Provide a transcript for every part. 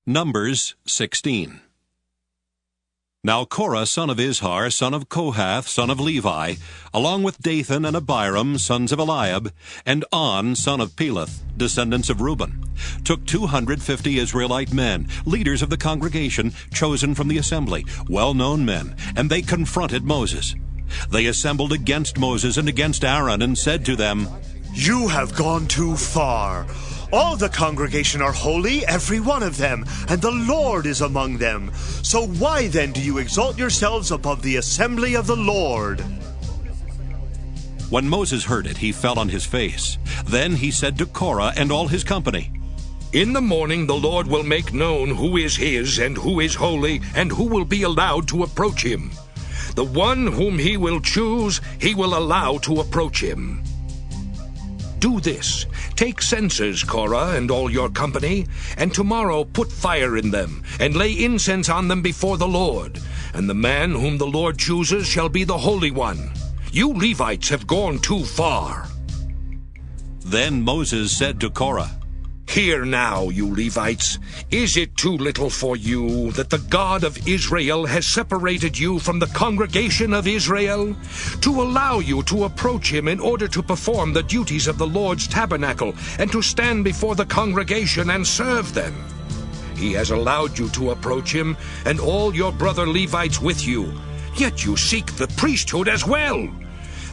Numbers 16. Now Korah son of Izhar, son of Kohath, son of Levi, along with Dathan and Abiram, sons of Eliab, and On, son of Peleth, descendants of Reuben, took 250 Israelite men, leaders of the congregation, chosen from the assembly, well-known men, and they confronted Moses. They assembled against Moses and against Aaron and said to them, "You have gone too far. All the congregation are holy, every one of them, and the Lord is among them. So why then do you exalt yourselves above the assembly of the Lord?" When Moses heard it, he fell on his face. Then he said to Korah and all his company, "In the morning the Lord will make known who is his and who is holy and who will be allowed to approach him. The one whom he will choose, he will allow to approach him. Do this, take censers, Korah and all your company, and tomorrow put fire in them, and lay incense on them before the Lord. And the man whom the Lord chooses shall be the Holy One. You Levites have gone too far." Then Moses said to Korah, "Hear now, you Levites, is it too little for you that the God of Israel has separated you from the congregation of Israel, to allow you to approach him in order to perform the duties of the Lord's tabernacle and to stand before the congregation and serve them? He has allowed you to approach him and all your brother Levites with you, yet you seek the priesthood as well.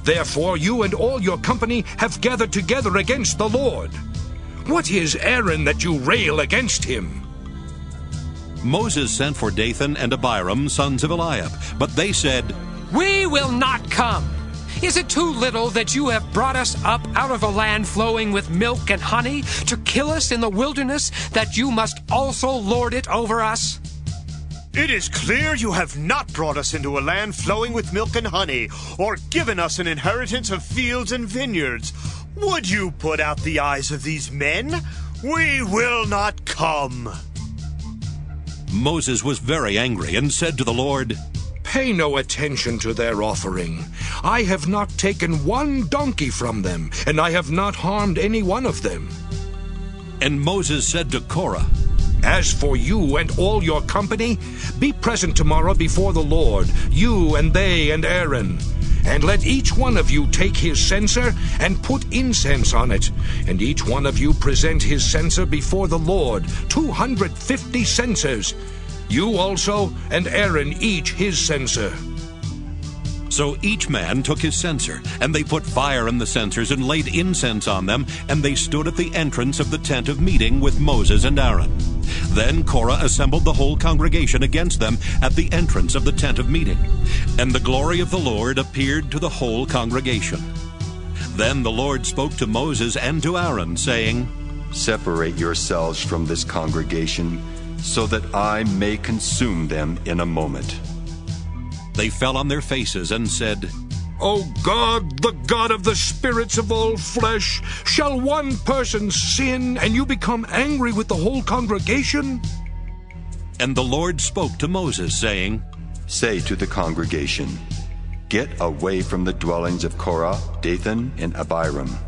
Therefore you and all your company have gathered together against the Lord. What is Aaron that you rail against him?" Moses sent for Dathan and Abiram, sons of Eliab, but they said, "We will not come. Is it too little that you have brought us up out of a land flowing with milk and honey to kill us in the wilderness, that you must also lord it over us?" It is clear you have not brought us into a land flowing with milk and honey, or given us an inheritance of fields and vineyards. Would you put out the eyes of these men? We will not come." Moses was very angry and said to the Lord, "Pay no attention to their offering. I have not taken one donkey from them, and I have not harmed any one of them." And Moses said to Korah, "As for you and all your company, be present tomorrow before the Lord, you and they and Aaron. And let each one of you take his censer and put incense on it, and each one of you present his censer before the Lord, 250 censers. You also and Aaron each his censer." So each man took his censer, and they put fire in the censers and laid incense on them, and they stood at the entrance of the tent of meeting with Moses and Aaron. Then Korah assembled the whole congregation against them at the entrance of the tent of meeting, and the glory of the Lord appeared to the whole congregation. Then the Lord spoke to Moses and to Aaron, saying, "Separate yourselves from this congregation, so that I may consume them in a moment." They fell on their faces and said, "O God, the God of the spirits of all flesh, shall one person sin and you become angry with the whole congregation?" And the Lord spoke to Moses, saying, "Say to the congregation, get away from the dwellings of Korah, Dathan, and Abiram."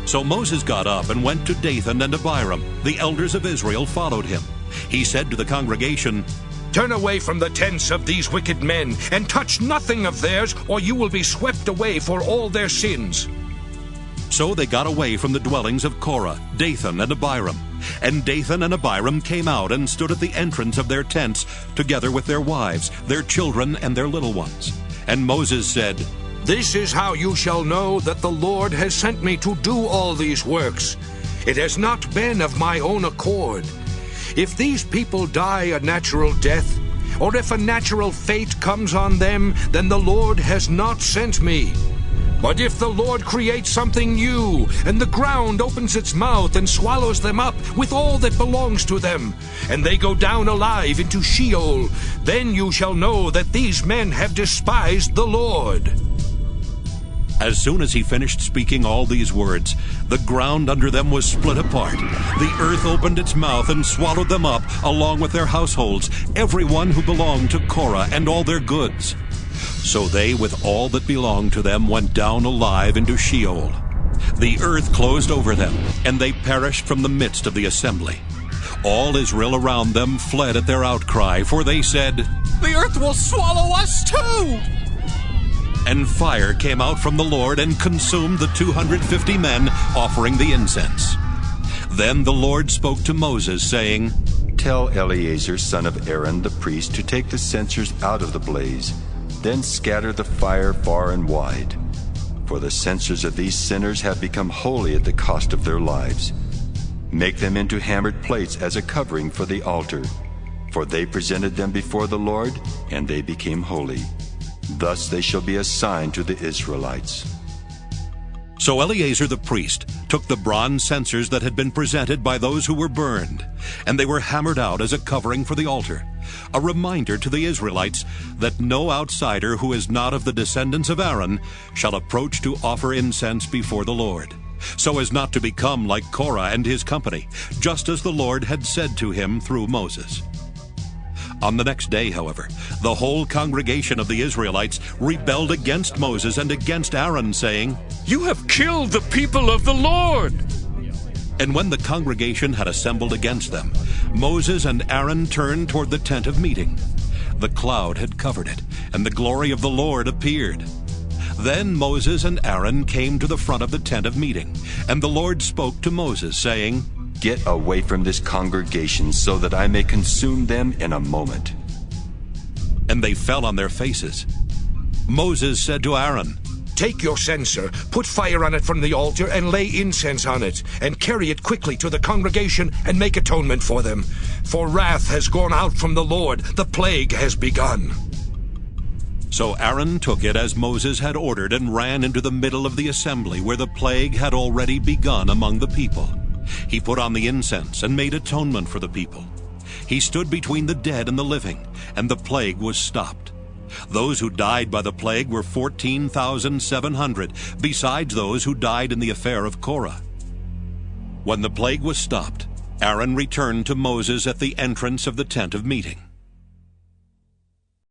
So Moses got up and went to Dathan and Abiram. The elders of Israel followed him. He said to the congregation, "Turn away from the tents of these wicked men, and touch nothing of theirs, or you will be swept away for all their sins." So they got away from the dwellings of Korah, Dathan, and Abiram. And Dathan and Abiram came out and stood at the entrance of their tents, together with their wives, their children, and their little ones. And Moses said, "This is how you shall know that the Lord has sent me to do all these works. It has not been of my own accord. If these people die a natural death, or if a natural fate comes on them, then the Lord has not sent me. But if the Lord creates something new, and the ground opens its mouth and swallows them up with all that belongs to them, and they go down alive into Sheol, then you shall know that these men have despised the Lord." As soon as he finished speaking all these words, the ground under them was split apart. The earth opened its mouth and swallowed them up, along with their households, everyone who belonged to Korah and all their goods. So they, with all that belonged to them, went down alive into Sheol. The earth closed over them, and they perished from the midst of the assembly. All Israel around them fled at their outcry, for they said, "The earth will swallow us too!" And fire came out from the Lord and consumed the 250 men offering the incense. Then the Lord spoke to Moses, saying, Tell Eleazar, son of Aaron, the priest, to take the censers out of the blaze, then scatter the fire far and wide. For the censers of these sinners have become holy at the cost of their lives. Make them into hammered plates as a covering for the altar, for they presented them before the Lord, and they became holy. Thus they shall be a sign to the Israelites. So Eleazar the priest took the bronze censers that had been presented by those who were burned, and they were hammered out as a covering for the altar, a reminder to the Israelites that no outsider who is not of the descendants of Aaron shall approach to offer incense before the Lord, so as not to become like Korah and his company, just as the Lord had said to him through Moses. On the next day, however, the whole congregation of the Israelites rebelled against Moses and against Aaron, saying, "You have killed the people of the Lord." And when the congregation had assembled against them, Moses and Aaron turned toward the tent of meeting. The cloud had covered it, and the glory of the Lord appeared. Then Moses and Aaron came to the front of the tent of meeting, and the Lord spoke to Moses, saying, Get away from this congregation, so that I may consume them in a moment. And they fell on their faces. Moses said to Aaron, Take your censer, put fire on it from the altar, and lay incense on it, and carry it quickly to the congregation, and make atonement for them. For wrath has gone out from the Lord, the plague has begun. So Aaron took it as Moses had ordered, and ran into the middle of the assembly, where the plague had already begun among the people. He put on the incense and made atonement for the people. He stood between the dead and the living, and the plague was stopped. Those who died by the plague were 14,700, besides those who died in the affair of Korah. When the plague was stopped, Aaron returned to Moses at the entrance of the tent of meeting.